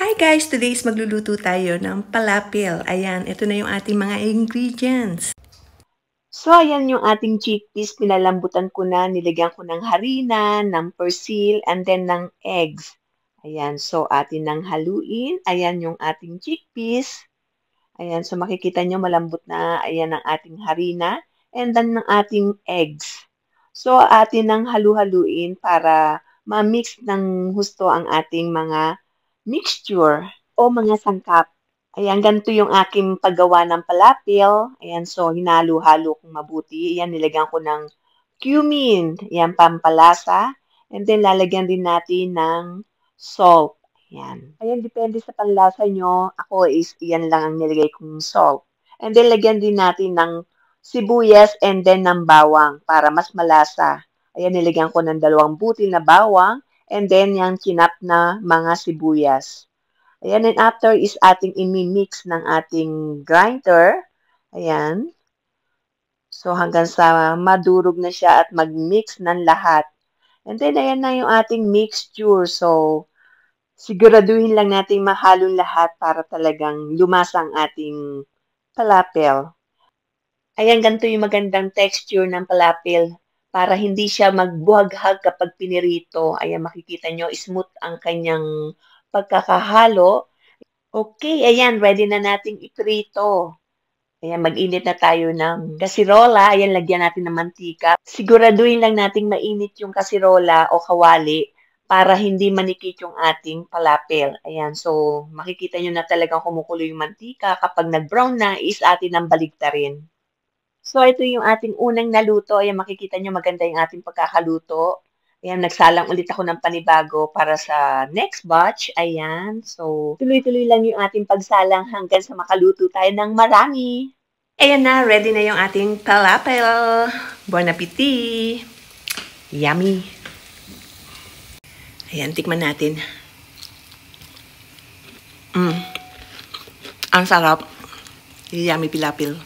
Hi guys! Today is magluluto tayo ng palapil. Ayan, ito na yung ating mga ingredients. So, ayan yung ating chickpeas. Pinalambutan ko na, nilagyan ko ng harina, ng persil, and then ng eggs. Ayan, so atin nang haluin. Ayan yung ating chickpeas. Ayan, so makikita nyo malambot na. Ayan ang ating harina. And then ng ating eggs. So, atin nang halu-haluin para ma-mix ng husto ang ating mga mixture o mga sangkap. Ayan, ganito yung aking paggawa ng palapil. Ayan, so hinalo-halo kong mabuti. Ayan, nilagyan ko ng cumin. Ayan, pampalasa. And then, lalagyan din natin ng salt. Ayan. Ayan, depende sa panlasa nyo. Ako is, iyan lang ang nilagay kong salt. And then, lagyan din natin ng sibuyas and then ng bawang para mas malasa. Ayan, nilagyan ko ng 2 butil na bawang and then yung chinap na mga sibuyas. Ayan, and after is ating imimix ng ating grinder. Ayan. So, hanggang sa madurog na siya at mag-mix ng lahat. And then, ayan na yung ating mixture. So, siguraduhin lang natin mahalong lahat para talagang lumasa ang ating palapil. Ayan, ganito yung magandang texture ng palapil para hindi siya magbuhaghag kapag pinirito. Ayan, makikita nyo, smooth ang kanyang pagkakahalo. Okay, ayan, ready na nating iprito. Ayan, mag-init na tayo ng kasirola. Ayan, lagyan natin ng mantika. Siguraduhin lang nating mainit yung kasirola o kawali para hindi manikit yung ating palapil. Ayan, so makikita nyo na talagang kumukulo yung mantika. Kapag nag-brown na, is atin ang baligtarin. So, ito yung ating unang naluto. Ayan, makikita nyo maganda yung ating pagkakaluto. Ayan, nagsalang ulit ako ng panibago para sa next batch. Ayan, so tuloy-tuloy lang yung ating pagsalang hanggang sa makaluto tayo ng marami. Ayan na, ready na yung ating palapil. Bon appetit! Yummy! Ayan, tikman natin. Ang sarap. Yummy pilapil.